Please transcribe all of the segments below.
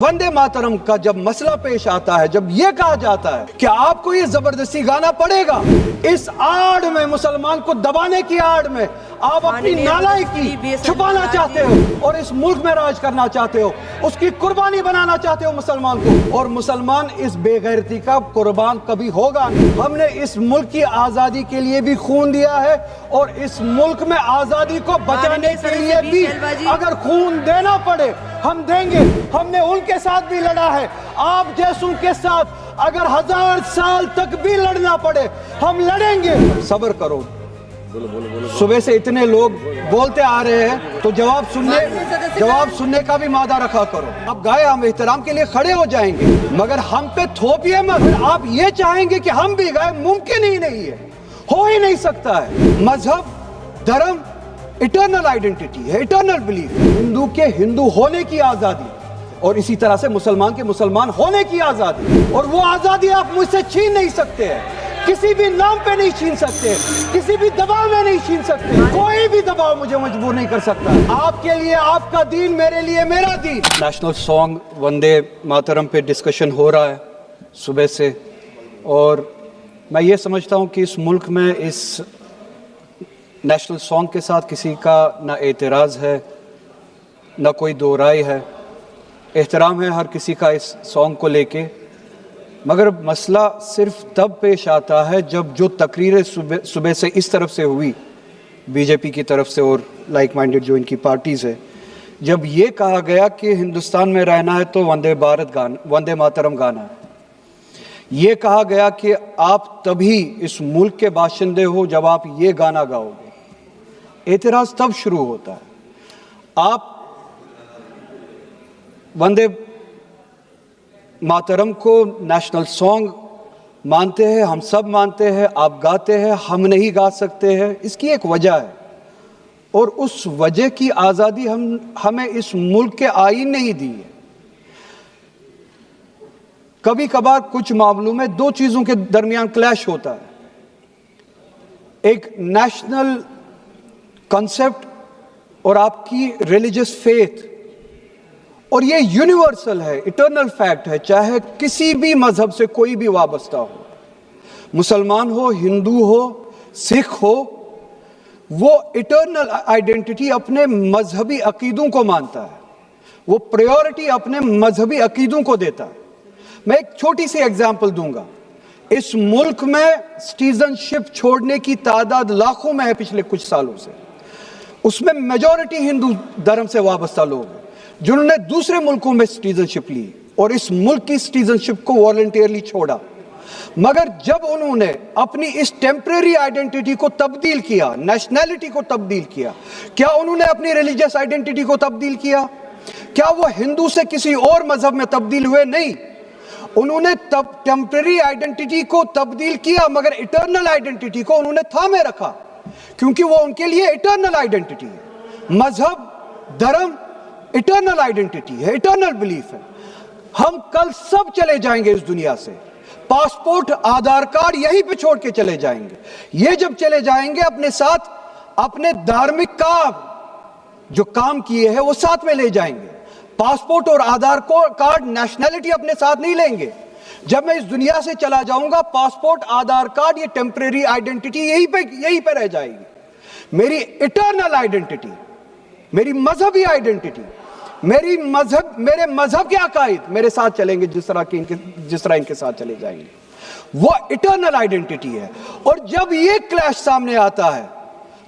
वंदे मातरम का जब मसला पेश आता है, जब ये कहा जाता है कि आपको ये जबरदस्ती गाना पड़ेगा, इस आड़ में, मुसलमान को दबाने की आड़ में आप अपनी नालायकी छुपाना चाहते हो और इस मुल्क में राज करना चाहते हो, उसकी कुर्बानी बनाना चाहते हो मुसलमान को, और मुसलमान इस बेगैरती का कुर्बान कभी होगा नहीं। हमने इस मुल्क की आजादी के लिए भी खून दिया है और इस मुल्क में आजादी को बचाने के लिए भी अगर खून देना पड़े हम देंगे। हमने उनके साथ भी लड़ा है, आप जैसों के साथ अगर 1000 साल तक भी लड़ना पड़े हम लड़ेंगे। सब्र करो, सुबह से इतने लोग बोलते आ रहे हैं तो जवाब सुनने का भी मादा रखा करो। आप गाए, हम एहतराम के लिए खड़े हो जाएंगे, मगर हम पे थोपिए मत। आप ये चाहेंगे कि हम भी गाए, मुमकिन ही नहीं है, हो ही नहीं सकता है। मजहब, धर्म इटर्नल आइडेंटिटी है, इटर्नल बिलीफ। हिंदू के हिंदू होने की आजादी और इसी तरह से मुसलमान के मुसलमान होने की आजादी, और वो आजादी आप मुझसे छीन नहीं सकते हैं, किसी भी नाम पे नहीं छीन सकते, किसी भी दबाव में नहीं छीन सकते। कोई भी दबाव मुझे मजबूर नहीं कर सकता। आपके लिए आपका दीन, मेरे लिए मेरा दीन। नेशनल सॉन्ग वंदे मातरम पे डिस्कशन हो रहा है सुबह से, और मैं ये समझता हूँ कि इस मुल्क में इस नेशनल सॉन्ग के साथ किसी का ना एतराज़ है, ना कोई दो राय है। एहतराम है हर किसी का इस सॉन्ग को लेके, मगर मसला सिर्फ तब पेश आता है जब जो तकरीरें सुबह से इस तरफ से हुई, बीजेपी की तरफ से और लाइक माइंडेड जो इनकी पार्टीज़ है, जब ये कहा गया कि हिंदुस्तान में रहना है तो वंदे मातरम गाना है। ये कहा गया कि आप तभी इस मुल्क के बाशिंदे हो जब आप ये गाना गाओगे। एतराज़ तब शुरू होता है। आप वंदे मातरम को नेशनल सॉन्ग मानते हैं, हम सब मानते हैं, आप गाते हैं, हम नहीं गा सकते हैं। इसकी एक वजह है, और उस वजह की आज़ादी हमें इस मुल्क के आईन ने ही दी है। कभी कभार कुछ मामलों में दो चीज़ों के दरमियान क्लैश होता है, एक नेशनल कॉन्सेप्ट और आपकी रिलीजियस फेथ, और ये यूनिवर्सल है, इटर्नल फैक्ट है, चाहे किसी भी मजहब से कोई भी वाबस्ता हो, मुसलमान हो, हिंदू हो, सिख हो, वो इटर्नल आइडेंटिटी अपने मजहबी अकीदों को मानता है, वो प्रायोरिटी अपने मजहबी अकीदों को देता है। मैं एक छोटी सी एग्जांपल दूंगा। इस मुल्क में सिटीजनशिप छोड़ने की तादाद लाखों में है पिछले कुछ सालों से, उसमें मेजॉरिटी हिंदू धर्म से वाबस्ता लोग हैं जिन्होंने दूसरे मुल्कों में सिटीजनशिप ली और इस मुल्क की सिटीजनशिप को वॉलंटियरली छोड़ा। मगर जब उन्होंने अपनी इस टेम्परेरी आइडेंटिटी को तब्दील किया, नेशनैलिटी को तब्दील किया, क्या उन्होंने अपनी रिलीजियस आइडेंटिटी को तब्दील किया? क्या वो हिंदू से किसी और मजहब में तब्दील हुए? नहीं, उन्होंने तब टेम्परेरी आइडेंटिटी को तब्दील किया, मगर इटर्नल आइडेंटिटी को उन्होंने थामे रखा, क्योंकि वो उनके लिए इटर्नल आइडेंटिटी है। मजहब, धर्म इटर्नल आइडेंटिटी है, इटर्नल बिलीफ है। हम कल सब चले जाएंगे इस दुनिया से, पासपोर्ट, आधार कार्ड यहीं पे छोड़ के चले जाएंगे। ये जब चले जाएंगे, अपने साथ अपने धार्मिक का जो काम किए हैं वो साथ में ले जाएंगे। पासपोर्ट और आधार कार्ड, नेशनैलिटी अपने साथ नहीं लेंगे। जब मैं इस दुनिया से चला जाऊंगा, पासपोर्ट, आधार कार्ड, ये टेम्परेरी आइडेंटिटी यहीं पे रह जाएगी। मेरी इटर्नल आइडेंटिटी, मेरी मजहबी आइडेंटिटी, मेरे मजहब के अकायद मेरे साथ चलेंगे, जिस तरह इनके साथ चले जाएंगे, वो इटर्नल आइडेंटिटी है। और जब ये क्लैश सामने आता है,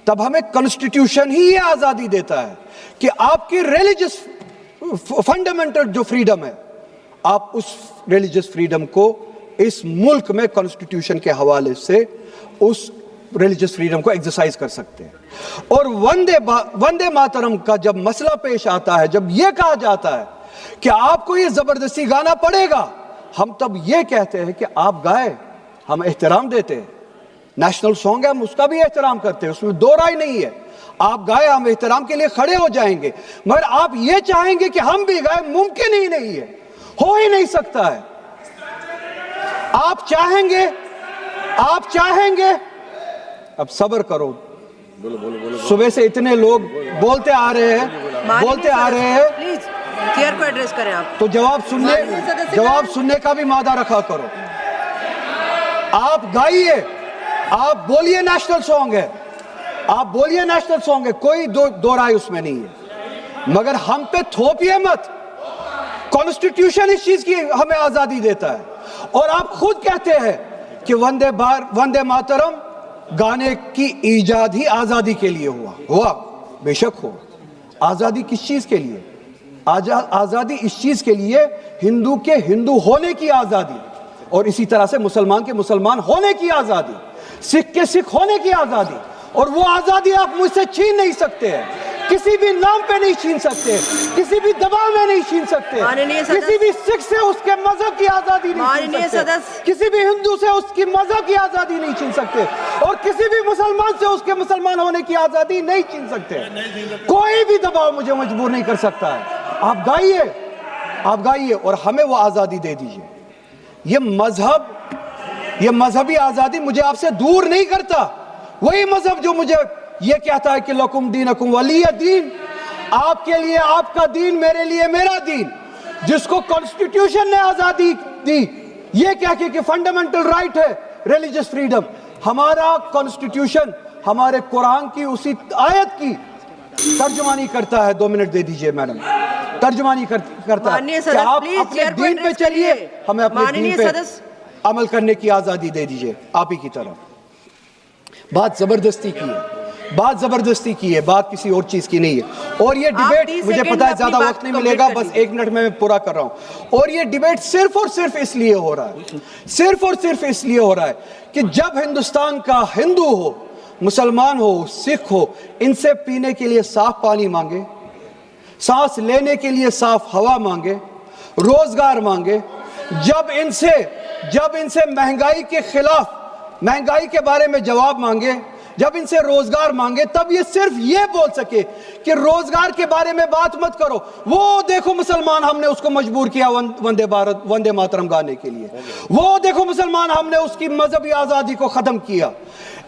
तब हमें कॉन्स्टिट्यूशन ही ये आजादी देता है कि आपकी रिलीजियस फंडामेंटल जो फ्रीडम है, आप उस रिलीजियस फ्रीडम को इस मुल्क में कॉन्स्टिट्यूशन के हवाले से उस रिलीजियस फ्रीडम को एक्सरसाइज कर सकते हैं। और वंदे मातरम का जब मसला पेश आता है, जब यह कहा जाता है कि आपको ये जबरदस्ती गाना पड़ेगा, हम तब ये कहते हैं कि आप गाए, हम एहतराम देते हैं। नेशनल सॉन्ग है, हम उसका भी एहतराम करते हैं, उसमें दो राय नहीं है। आप गाए, हम एहतराम के लिए खड़े हो जाएंगे, मगर आप ये चाहेंगे कि हम भी गाए, मुमकिन ही नहीं है, हो ही नहीं सकता है। आप चाहेंगे, अब सब्र करो, सुबह से इतने लोग बोलते आ रहे हैं چیئر کو ایڈریس کریں آپ. تو جواب سننے کا بھی مادہ رکھا کرو. آپ گائیے, آپ بولیے نیشنل سانگ ہے, آپ بولیے نیشنل سانگ ہے, کوئی دو رائے اس میں نہیں ہے, مگر ہم پہ تھوپیے مت. کانسٹیٹیوشن اس چیز کی ہمیں آزادی دیتا ہے, اور آپ خود کہتے ہیں کہ وندے ماترم گانے کی ایجاد ہی آزادی کے لیے ہوا. بے شک ہو. آزادی کس چیز کے لیے؟ آزادی اس چیز کے لیے ہندو کے ہندو ہونے کی آزادی, اور اسی طرح سے مسلمان کے مسلمان ہونے کی آزادی, سکھ کے سکھ ہونے کی آزادی, اور وہ آزادی آپ مجھ سے چھین نہیں سکتے ہیں. کسی بھی نام پہ نہیں چھین سکتے, کسی بھی دباؤ میں نہیں چھین سکتے, کسی بھی سکھ سے اس کے مذہب کی آزادی نہیں چھین سکتے, کسی بھی ہندو سے اس کی مذہب کی آزادی نہیں چھین سکتے, اور کسی بھی مسلمان سے اس کے مسلمان ہونے کی آزادی نہیں چھین سکتے. کوئی بھی دباؤ مجھے مجبور نہیں کر سکتا ہے. آپ گائیے اور ہمیں وہ آزادی دے دیجئے. یہ مذہبی آزادی مجھے آپ سے دور نہیں کرتا. وہی مذہب جو مجھے یہ کہتا ہے کہ لکم دینکم ولی دین, آپ کے لیے آپ کا دین, میرے لیے میرا دین, جس کو کانسٹیٹیوشن نے آزادی دی یہ کہہ کے کہ فنڈامنٹل رائٹ ہے ریلیجس فریڈم. ہمارا کانسٹیٹیوشن ہمارے قرآن کی اسی آیت کی ترجمانی کرتا ہے. 2 منٹ دے دیجئے میڈم. ترجمانی کرتا ہے کہ آپ اپنے دین پہ چلیے, ہمیں اپنے دین پہ عمل کرنے کی آزادی دے دیجئے. آپ ہی کی طرف بات زبردستی کی ہے, بات کسی اور چیز کی نہیں ہے. اور یہ ڈیبیٹ مجھے پتا ہے زیادہ وقت نہیں ملے گا, بس 1 منٹ میں پورا کر رہا ہوں. اور یہ ڈیبیٹ صرف اور صرف اس لیے ہو رہا ہے کہ جب ہندوستان کا ہندو ہو, مسلمان ہو, سکھ ہو, ان سے پینے کے لیے صاف پانی مانگے, سانس لینے کے لیے صاف ہوا مانگے, روزگار مانگے, جب ان سے مہنگائی کے خلاف, مہنگائی کے بارے میں جواب مانگے, جب ان سے روزگار مانگے, تب یہ صرف یہ بول سکے کہ روزگار کے بارے میں بات مت کرو. وہ دیکھو مسلمان, ہم نے اس کو مجبور کیا وندے ماترم گانے کے لیے. وہ دیکھو مسلمان, ہم نے اس کی مذہبی آزادی کو ختم کیا.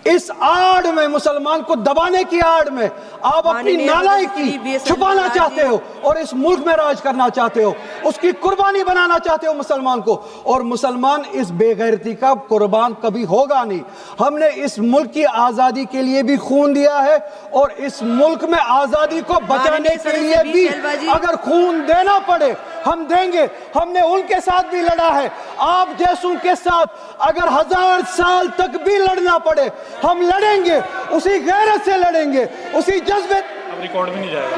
اس آڑ میں, مسلمان کو دبانے کی آڑ میں آپ اپنی نالائکی چھپانا چاہتے ہو, اور اس ملک میں راج کرنا چاہتے ہو, اس کی قربانی بنانا چاہتے ہو مسلمان کو. اور مسلمان اس بے غیرتی کا قربان کبھی ہوگا نہیں. ہم نے اس ملک کی آزادی کے لیے بھی خون دیا ہے, اور اس ملک میں آزادی کو بچانے کے لیے بھی اگر خون دینا پڑے ہم دیں گے. ہم نے ان کے ساتھ بھی لڑا ہے, آپ جیسوں کے ساتھ اگر 1000 سال تک بھی لڑنا پڑے ہم لڑیں گے, اسی غیرت سے لڑیں گے, اسی جذبے. اب ریکارڈ بھی نہیں جائے گا.